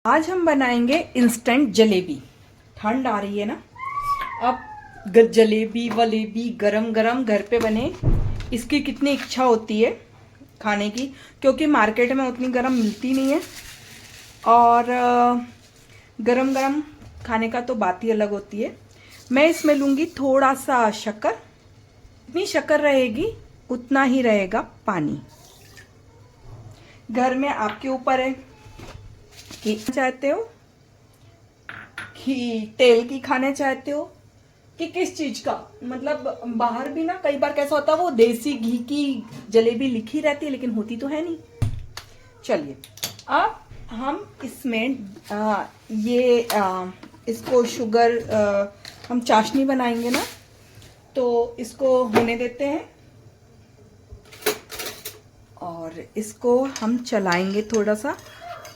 आज हम बनाएंगे इंस्टेंट जलेबी। ठंड आ रही है ना, अब जलेबी वलेबी गरम गरम घर पे बने, इसकी कितनी इच्छा होती है खाने की, क्योंकि मार्केट में उतनी गरम मिलती नहीं है। और गरम गरम खाने का तो बात ही अलग होती है। मैं इसमें लूँगी थोड़ा सा शक्कर। जितनी शक्कर रहेगी उतना ही रहेगा पानी। घर में आपके ऊपर है कि चाहते हो कि तेल की खाने चाहते हो कि किस चीज का। मतलब बाहर भी ना कई बार कैसा होता है, वो देसी घी की जलेबी लिखी रहती है लेकिन होती तो है नहीं। चलिए अब हम इसमें इसको शुगर, हम चाशनी बनाएंगे ना, तो इसको होने देते हैं और इसको हम चलाएंगे थोड़ा सा।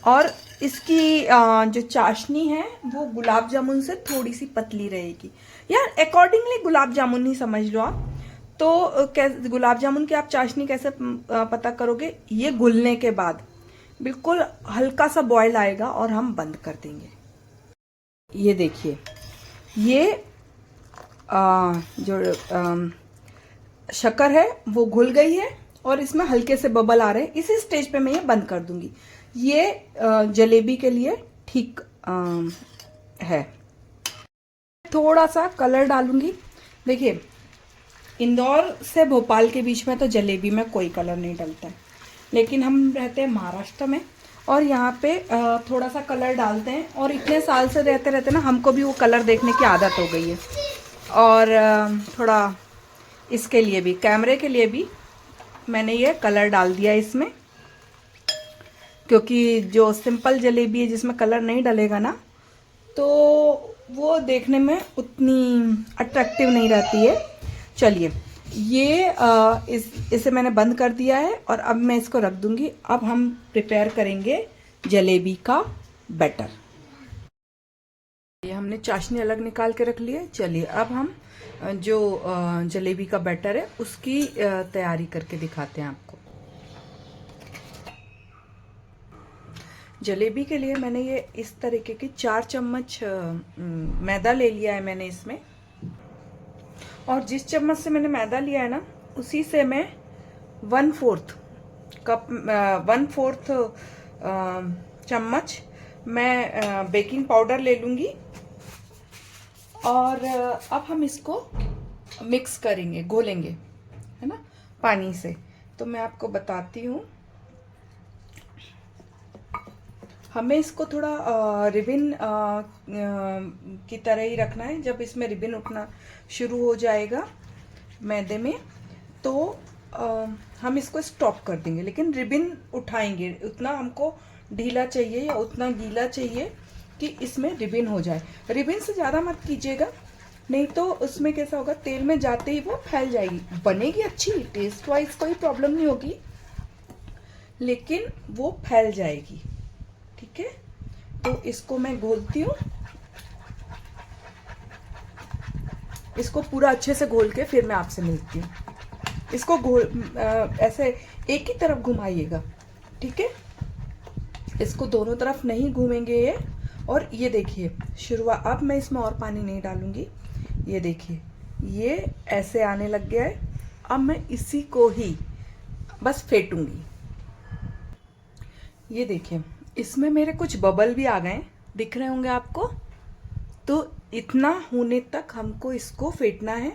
और इसकी जो चाशनी है वो गुलाब जामुन से थोड़ी सी पतली रहेगी, यार अकॉर्डिंगली गुलाब जामुन ही समझ लो आप। तो कैसे गुलाब जामुन की आप चाशनी कैसे पता करोगे? ये घुलने के बाद बिल्कुल हल्का सा बॉयल आएगा और हम बंद कर देंगे। ये देखिए, ये जो शक्कर है वो घुल गई है और इसमें हल्के से बबल आ रहे हैं। इसी स्टेज पे मैं ये बंद कर दूंगी। ये जलेबी के लिए ठीक है। थोड़ा सा कलर डालूंगी। देखिए, इंदौर से भोपाल के बीच में तो जलेबी में कोई कलर नहीं डलता है, लेकिन हम रहते हैं महाराष्ट्र में और यहाँ पे थोड़ा सा कलर डालते हैं। और इतने साल से रहते रहते ना हमको भी वो कलर देखने की आदत हो गई है। और थोड़ा इसके लिए भी, कैमरे के लिए भी मैंने ये कलर डाल दिया इसमें, क्योंकि जो सिंपल जलेबी है जिसमें कलर नहीं डलेगा ना, तो वो देखने में उतनी अट्रैक्टिव नहीं रहती है। चलिए, ये इसे मैंने बंद कर दिया है और अब मैं इसको रख दूंगी। अब हम प्रिपेयर करेंगे जलेबी का बैटर। ये हमने चाशनी अलग निकाल के रख ली है। चलिए अब हम जो जलेबी का बैटर है उसकी तैयारी करके दिखाते हैं आपको। जलेबी के लिए मैंने ये इस तरीके की 4 चम्मच मैदा ले लिया है मैंने इसमें। और जिस चम्मच से मैंने मैदा लिया है ना, उसी से मैं 1/4 कप 1/4 चम्मच मैं बेकिंग पाउडर ले लूँगी। और अब हम इसको मिक्स करेंगे, घोलेंगे, है ना, पानी से। तो मैं आपको बताती हूँ, हमें इसको थोड़ा रिबिन की तरह ही रखना है। जब इसमें रिबिन उठना शुरू हो जाएगा मैदे में, तो हम इसको स्टॉप कर देंगे। लेकिन रिबिन उठाएंगे, उतना हमको ढीला चाहिए या उतना गीला चाहिए कि इसमें रिबिन हो जाए। रिबिन से ज़्यादा मत कीजिएगा, नहीं तो उसमें कैसा होगा, तेल में जाते ही वो फैल जाएगी। बनेगी अच्छी, टेस्ट वाइज कोई प्रॉब्लम नहीं होगी, लेकिन वो फैल जाएगी। ठीक है, तो इसको मैं घोलती हूँ। इसको पूरा अच्छे से घोल के फिर मैं आपसे मिलती हूँ। इसको ऐसे एक ही तरफ घुमाइएगा, ठीक है। इसको दोनों तरफ नहीं घूमेंगे ये। और ये देखिए शुरुआत, अब मैं इसमें और पानी नहीं डालूंगी। ये देखिए, ये ऐसे आने लग गया है। अब मैं इसी को ही बस फेंटूंगी। ये देखिए, इसमें मेरे कुछ बबल भी आ गए, दिख रहे होंगे आपको। तो इतना होने तक हमको इसको फेंटना है,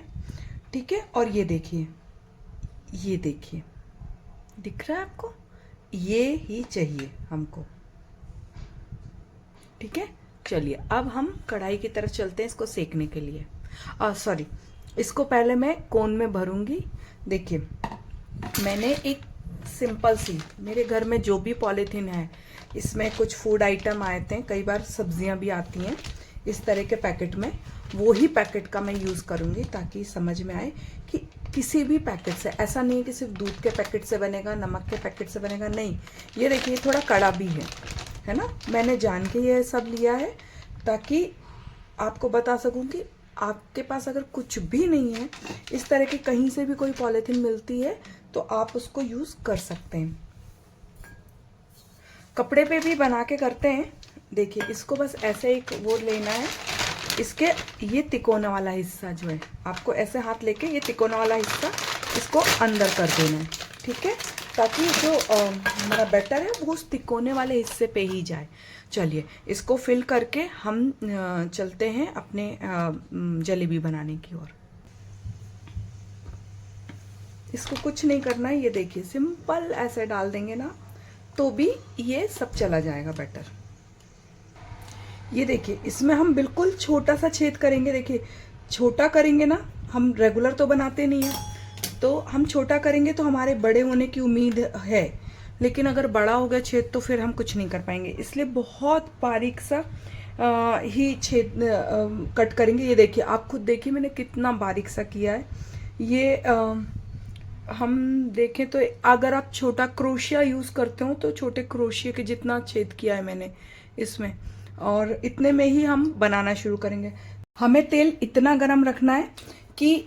ठीक है। और ये देखिए, ये देखिए, दिख रहा है आपको? ये ही चाहिए हमको, ठीक है। चलिए अब हम कढ़ाई की तरफ चलते हैं इसको सेकने के लिए। सॉरी, इसको पहले मैं कोन में भरूंगी। देखिए, मैंने एक सिंपल सी, मेरे घर में जो भी पॉलीथीन है, इसमें कुछ फूड आइटम आए थे, कई बार सब्जियां भी आती हैं इस तरह के पैकेट में, वो ही पैकेट का मैं यूज़ करूँगी ताकि समझ में आए कि किसी भी पैकेट से, ऐसा नहीं है कि सिर्फ दूध के पैकेट से बनेगा, नमक के पैकेट से बनेगा, नहीं। ये देखिए थोड़ा कड़ा भी है ना। मैंने जान के ये सब लिया है ताकि आपको बता सकूं कि आपके पास अगर कुछ भी नहीं है, इस तरह की कहीं से भी कोई पॉलीथीन मिलती है तो आप उसको यूज़ कर सकते हैं। कपड़े पे भी बना के करते हैं, देखिए इसको बस ऐसे एक वो लेना है, इसके ये तिकोना वाला हिस्सा जो है आपको ऐसे हाथ लेके ये तिकोना वाला हिस्सा इसको अंदर कर देना है, ठीक है, ताकि जो हमारा बैटर है वो उस तिकोने वाले हिस्से पे ही जाए। चलिए इसको फिल करके हम चलते हैं अपने जलेबी बनाने की ओर। इसको कुछ नहीं करना है, ये देखिए सिंपल ऐसे डाल देंगे ना तो भी ये सब चला जाएगा बैटर। ये देखिए इसमें हम बिल्कुल छोटा सा छेद करेंगे, देखिए छोटा करेंगे ना, हम रेगुलर तो बनाते नहीं हैं, तो हम छोटा करेंगे तो हमारे बड़े होने की उम्मीद है, लेकिन अगर बड़ा हो गया छेद तो फिर हम कुछ नहीं कर पाएंगे, इसलिए बहुत बारीक सा ही छेद कट करेंगे। ये देखिए आप खुद देखिए मैंने कितना बारीक सा किया है। ये हम देखें तो अगर आप छोटा क्रोशिया यूज़ करते हो तो छोटे क्रोशिया के जितना छेद किया है मैंने इसमें, और इतने में ही हम बनाना शुरू करेंगे। हमें तेल इतना गरम रखना है कि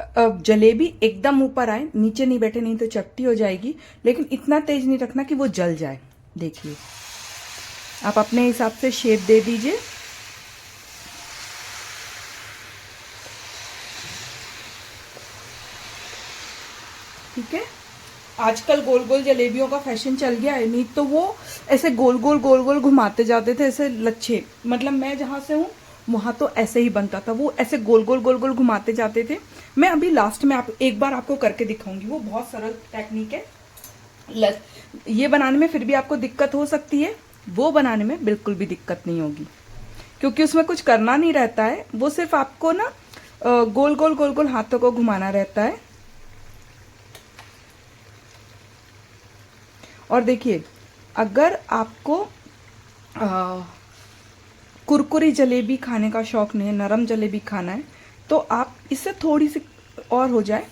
जलेबी एकदम ऊपर आए, नीचे नहीं बैठे, नहीं तो चपटी हो जाएगी, लेकिन इतना तेज नहीं रखना कि वो जल जाए। देखिए आप अपने हिसाब से शेप दे दीजिए। ठीक है, आजकल गोल गोल जलेबियों का फैशन चल गया है, नहीं तो वो ऐसे गोल गोल गोल गोल घुमाते जाते थे ऐसे लच्छे, मतलब मैं जहां से हूँ वहां तो ऐसे ही बनता था, वो ऐसे गोल गोल गोल गोल घुमाते जाते थे। मैं अभी लास्ट में एक बार आपको करके दिखाऊंगी, वो बहुत सरल टेक्निक है। ये बनाने में फिर भी आपको दिक्कत हो सकती है, वो बनाने में बिल्कुल भी दिक्कत नहीं होगी, क्योंकि उसमें कुछ करना नहीं रहता है, वो सिर्फ आपको ना गोल गोल गोल गोल हाथों को घुमाना रहता है। और देखिए अगर आपको कुरकुरी जलेबी खाने का शौक नहीं है, नरम जलेबी खाना है, तो आप इससे थोड़ी सी और हो जाए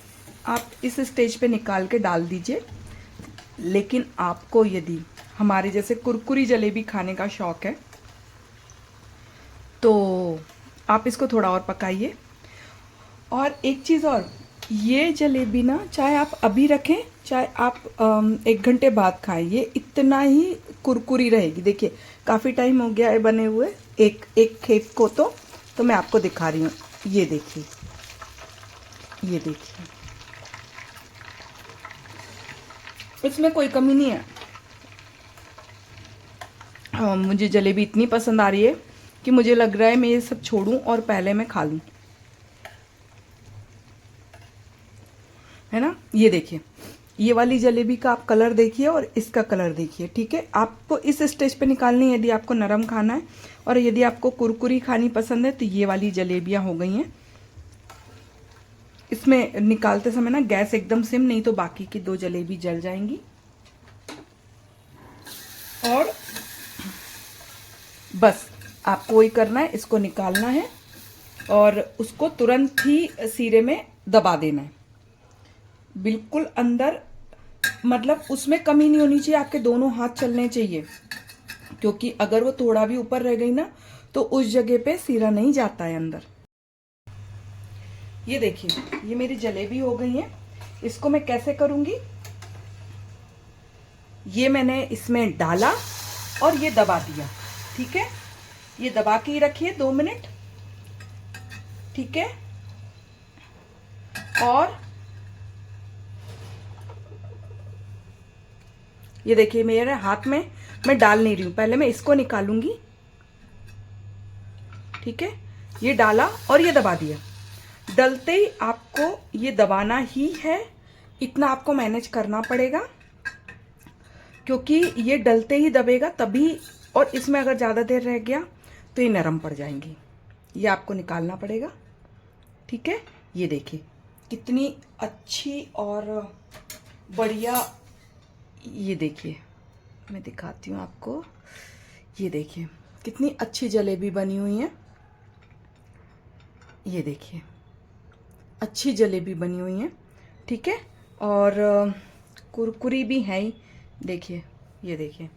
आप इस स्टेज पे निकाल के डाल दीजिए। लेकिन आपको यदि हमारे जैसे कुरकुरी जलेबी खाने का शौक है तो आप इसको थोड़ा और पकाइए। और एक चीज़ और, ये जलेबी ना चाहे आप अभी रखें चाहे आप 1 घंटे बाद खाएं, ये इतना ही कुरकुरी रहेगी। देखिए काफ़ी टाइम हो गया है बने हुए एक खेप को, तो मैं आपको दिखा रही हूँ। ये देखिए, ये देखिए इसमें कोई कमी नहीं है। मुझे जलेबी इतनी पसंद आ रही है कि मुझे लग रहा है मैं ये सब छोड़ूं और पहले मैं खा लूं, है ना। ये देखिए ये वाली जलेबी का आप कलर देखिए और इसका कलर देखिए, ठीक है। आपको इस स्टेज पे निकालनी है यदि आपको नरम खाना है, और यदि आपको कुरकुरी खानी पसंद है तो ये वाली जलेबियां हो गई हैं। इसमें निकालते समय ना गैस एकदम सिम, नहीं तो बाकी की 2 जलेबी जल जाएंगी। और बस आपको वही करना है, इसको निकालना है और उसको तुरंत ही सिरे में दबा देना है, बिल्कुल अंदर, मतलब उसमें कमी नहीं होनी चाहिए, आपके दोनों हाथ चलने चाहिए, क्योंकि अगर वो थोड़ा भी ऊपर रह गई ना तो उस जगह पे सीरा नहीं जाता है अंदर। ये देखिए ये मेरी जलेबी हो गई है। इसको मैं कैसे करूंगी, ये मैंने इसमें डाला और ये दबा दिया, ठीक है। ये दबा के ही रखिए 2 मिनट, ठीक है। और ये देखिए मेरे हाथ में मैं डाल नहीं रही हूं, पहले मैं इसको निकालूंगी, ठीक है। ये डाला और ये दबा दिया। डलते ही आपको ये दबाना ही है, इतना आपको मैनेज करना पड़ेगा, क्योंकि ये डलते ही दबेगा तभी, और इसमें अगर ज़्यादा देर रह गया तो ये नरम पड़ जाएंगी, ये आपको निकालना पड़ेगा, ठीक है। ये देखिए कितनी अच्छी और बढ़िया, ये देखिए मैं दिखाती हूँ आपको, ये देखिए कितनी अच्छी जलेबी बनी हुई है। ये देखिए अच्छी जलेबी बनी हुई है, ठीक है। और कुरकुरी भी है ही, देखिए ये देखिए,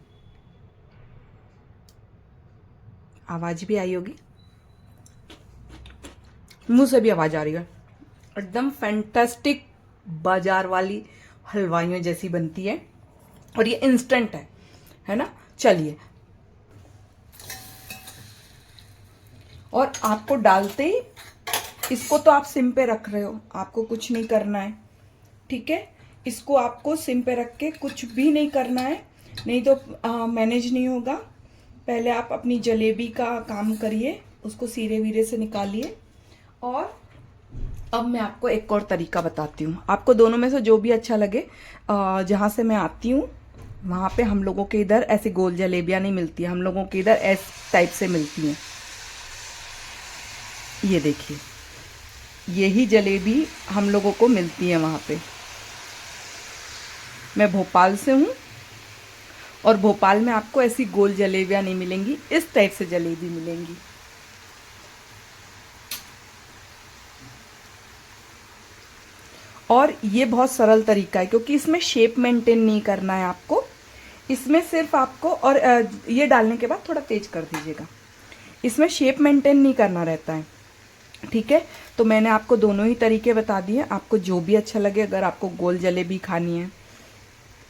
आवाज भी आई होगी, मुंह से भी आवाज आ रही है, एकदम फैंटास्टिक बाजार वाली हलवाइयों जैसी बनती है, और ये इंस्टेंट है ना। चलिए और आपको डालते ही इसको तो आप सिम पे रख रहे हो, आपको कुछ नहीं करना है, ठीक है। इसको आपको सिम पे रख के कुछ भी नहीं करना है, नहीं तो मैनेज नहीं होगा। पहले आप अपनी जलेबी का काम करिए, उसको सीरे वीरे से निकालिए। और अब मैं आपको एक और तरीका बताती हूँ, आपको दोनों में से जो भी अच्छा लगे। जहाँ से मैं आती हूँ वहाँ पे हम लोगों के इधर ऐसी गोल जलेबियाँ नहीं मिलती, हम लोगों के इधर इस टाइप से मिलती हैं। ये देखिए, यही जलेबी हम लोगों को मिलती है वहाँ पे। मैं भोपाल से हूँ और भोपाल में आपको ऐसी गोल जलेबियाँ नहीं मिलेंगी, इस टाइप से जलेबी मिलेंगी। और ये बहुत सरल तरीका है, क्योंकि इसमें शेप मेंटेन नहीं करना है आपको। इसमें सिर्फ आपको, और ये डालने के बाद थोड़ा तेज कर दीजिएगा, इसमें शेप मेंटेन नहीं करना रहता है, ठीक है। तो मैंने आपको दोनों ही तरीके बता दिए, आपको जो भी अच्छा लगे। अगर आपको गोल जलेबी खानी है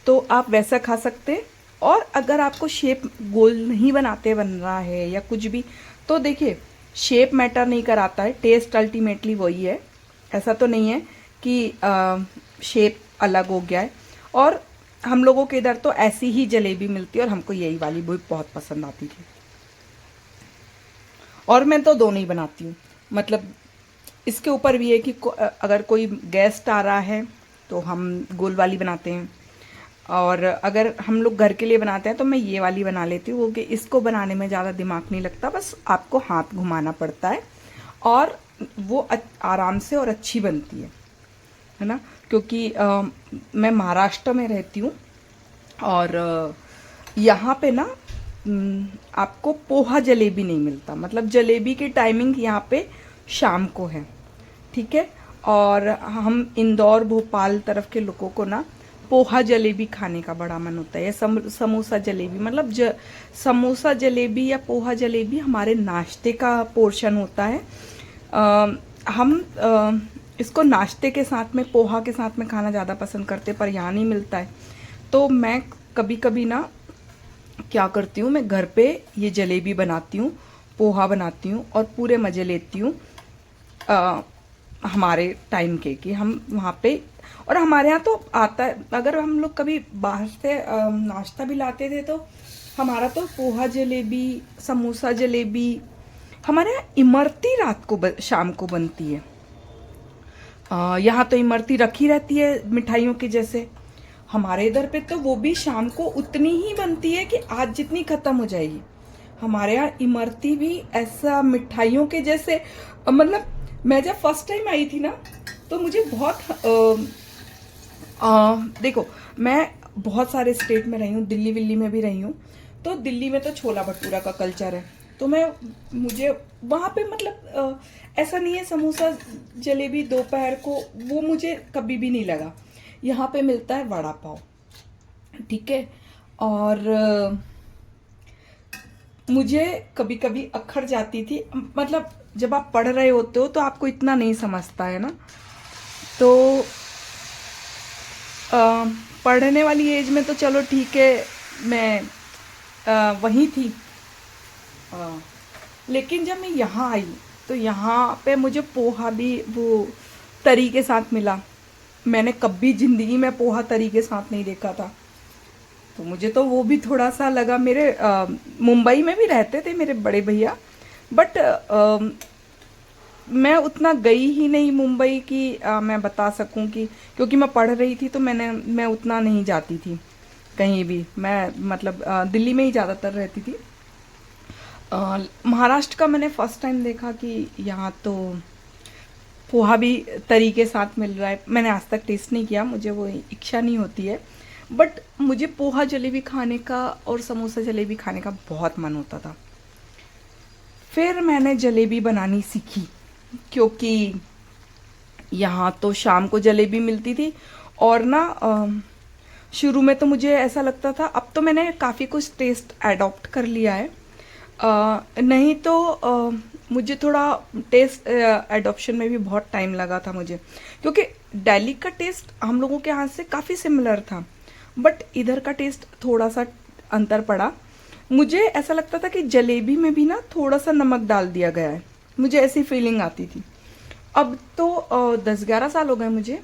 तो आप वैसा खा सकते, और अगर आपको शेप गोल नहीं बनाते बन रहा है या कुछ भी, तो देखिए शेप मैटर नहीं कराता है, टेस्ट अल्टीमेटली वही है। ऐसा तो नहीं है कि शेप अलग हो गया है। और हम लोगों के इधर तो ऐसी ही जलेबी मिलती है, और हमको यही वाली भी बहुत पसंद आती थी। और मैं तो दोनों ही बनाती हूँ, मतलब इसके ऊपर भी है कि अगर कोई गेस्ट आ रहा है तो हम गोल वाली बनाते हैं, और अगर हम लोग घर के लिए बनाते हैं तो मैं ये वाली बना लेती हूँ। वो कि इसको बनाने में ज़्यादा दिमाग नहीं लगता, बस आपको हाथ घुमाना पड़ता है, और वो आराम से और अच्छी बनती है ना। क्योंकि मैं महाराष्ट्र में रहती हूँ, और यहाँ पे ना आपको पोहा जलेबी नहीं मिलता, मतलब जलेबी की टाइमिंग यहाँ पे शाम को है, ठीक है। और हम इंदौर भोपाल तरफ के लोगों को ना पोहा जलेबी खाने का बड़ा मन होता है, या समोसा जलेबी, मतलब समोसा जलेबी या पोहा जलेबी हमारे नाश्ते का पोर्शन होता है। हम इसको नाश्ते के साथ में, पोहा के साथ में खाना ज़्यादा पसंद करते, पर यहाँ नहीं मिलता है। तो मैं कभी कभी ना क्या करती हूँ, मैं घर पे ये जलेबी बनाती हूँ, पोहा बनाती हूँ, और पूरे मज़े लेती हूँ हमारे टाइम के, कि हम वहाँ पे। और हमारे यहाँ तो आता है, अगर हम लोग कभी बाहर से नाश्ता भी लाते थे तो हमारा तो पोहा जलेबी, समोसा जलेबी हमारे यहाँ इमरती रात को शाम को बनती है। यहाँ तो इमरती रखी रहती है मिठाइयों की जैसे, हमारे इधर पे तो वो भी शाम को उतनी ही बनती है कि आज जितनी खत्म हो जाएगी। हमारे यहाँ इमरती भी ऐसा मिठाइयों के जैसे, मतलब मैं जब फर्स्ट टाइम आई थी ना तो मुझे बहुत देखो, मैं बहुत सारे स्टेट में रही हूँ, दिल्ली विल्ली में भी रही हूँ। तो दिल्ली में तो छोला भटूरा का कल्चर है, तो मुझे वहाँ पे मतलब ऐसा नहीं है समोसा जलेबी दोपहर को, वो मुझे कभी भी नहीं लगा। यहाँ पे मिलता है वड़ा पाव, ठीक है। और मुझे कभी कभी अखर जाती थी, मतलब जब आप पढ़ रहे होते हो तो आपको इतना नहीं समझता है ना, तो पढ़ने वाली एज में तो चलो ठीक है, मैं वहीं थी। लेकिन जब मैं यहाँ आई तो यहाँ पे मुझे पोहा भी वो तरी के साथ मिला। मैंने कभी ज़िंदगी में पोहा तरी के साथ नहीं देखा था, तो मुझे तो वो भी थोड़ा सा लगा। मेरे मुंबई में भी रहते थे मेरे बड़े भैया, बट मैं उतना गई ही नहीं मुंबई की मैं बता सकूं कि, क्योंकि मैं पढ़ रही थी तो मैं उतना नहीं जाती थी कहीं भी। मैं मतलब दिल्ली में ही ज़्यादातर रहती थी। महाराष्ट्र का मैंने फर्स्ट टाइम देखा कि यहाँ तो पोहा भी तरी के साथ मिल रहा है। मैंने आज तक टेस्ट नहीं किया, मुझे वो इच्छा नहीं होती है, बट मुझे पोहा जलेबी खाने का और समोसा जलेबी खाने का बहुत मन होता था। फिर मैंने जलेबी बनानी सीखी, क्योंकि यहाँ तो शाम को जलेबी मिलती थी। और ना शुरू में तो मुझे ऐसा लगता था, अब तो मैंने काफ़ी कुछ टेस्ट एडॉप्ट कर लिया है। नहीं तो मुझे थोड़ा टेस्ट एडॉप्शन में भी बहुत टाइम लगा था मुझे, क्योंकि दिल्ली का टेस्ट हम लोगों के यहाँ से काफ़ी सिमिलर था, बट इधर का टेस्ट थोड़ा सा अंतर पड़ा। मुझे ऐसा लगता था कि जलेबी में भी ना थोड़ा सा नमक डाल दिया गया है, मुझे ऐसी फीलिंग आती थी। अब तो 10-11 साल हो गए मुझे,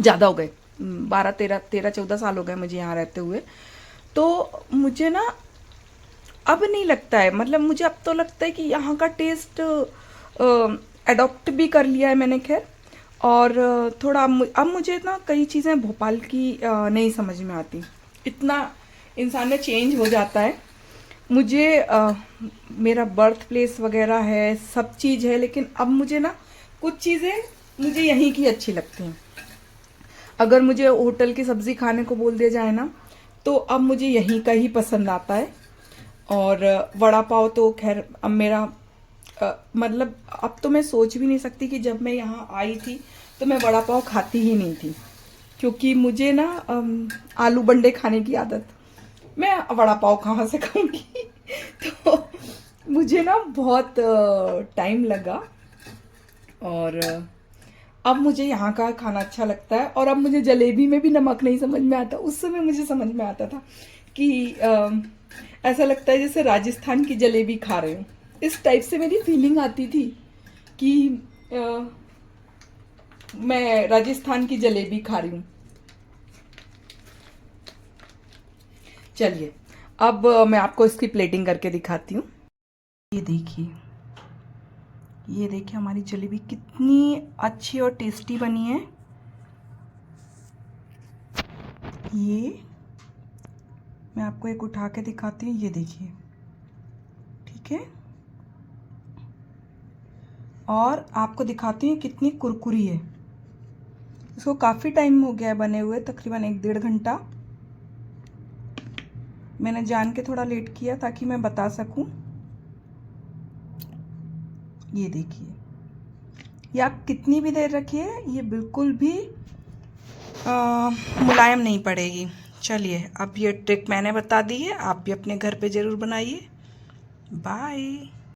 ज़्यादा हो गए, 12-13-14 साल हो गए मुझे यहाँ रहते हुए। तो मुझे ना अब नहीं लगता है, मतलब मुझे अब तो लगता है कि यहाँ का टेस्ट अडॉप्ट भी कर लिया है मैंने, खैर। और थोड़ा अब मुझे ना कई चीज़ें भोपाल की नहीं समझ में आती, इतना इंसान में चेंज हो जाता है। मुझे मेरा बर्थ प्लेस वगैरह है, सब चीज़ है, लेकिन अब मुझे ना कुछ चीज़ें मुझे यहीं की अच्छी लगती हैं। अगर मुझे होटल की सब्ज़ी खाने को बोल दिया जाए ना, तो अब मुझे यहीं का ही पसंद आता है। और वड़ा पाव तो खैर अब मेरा मतलब अब तो मैं सोच भी नहीं सकती कि जब मैं यहाँ आई थी तो मैं वड़ा पाव खाती ही नहीं थी, क्योंकि मुझे ना आलू बंडे खाने की आदत, मैं वड़ा पाव कहाँ से खाऊंगी तो मुझे ना बहुत टाइम लगा। और अब मुझे यहाँ का खाना अच्छा लगता है। और अब मुझे जलेबी में भी नमक नहीं समझ में आता, उस समय मुझे समझ में आता था कि ऐसा लगता है जैसे राजस्थान की जलेबी खा रहे हो, इस टाइप से मेरी फीलिंग आती थी कि मैं राजस्थान की जलेबी खा रही हूँ। चलिए अब मैं आपको इसकी प्लेटिंग करके दिखाती हूँ। ये देखिए, ये देखिए हमारी जलेबी कितनी अच्छी और टेस्टी बनी है। ये मैं आपको एक उठा के दिखाती हूँ, ये देखिए, ठीक है। और आपको दिखाती हूँ कितनी कुरकुरी है। इसको काफ़ी टाइम हो गया है बने हुए, तकरीबन 1-1.5 घंटा। मैंने जान के थोड़ा लेट किया ताकि मैं बता सकूं। ये देखिए, ये आप कितनी भी देर रखिए, ये बिल्कुल भी मुलायम नहीं पड़ेगी। चलिए, अब ये ट्रिक मैंने बता दी है, आप भी अपने घर पे ज़रूर बनाइए। बाय।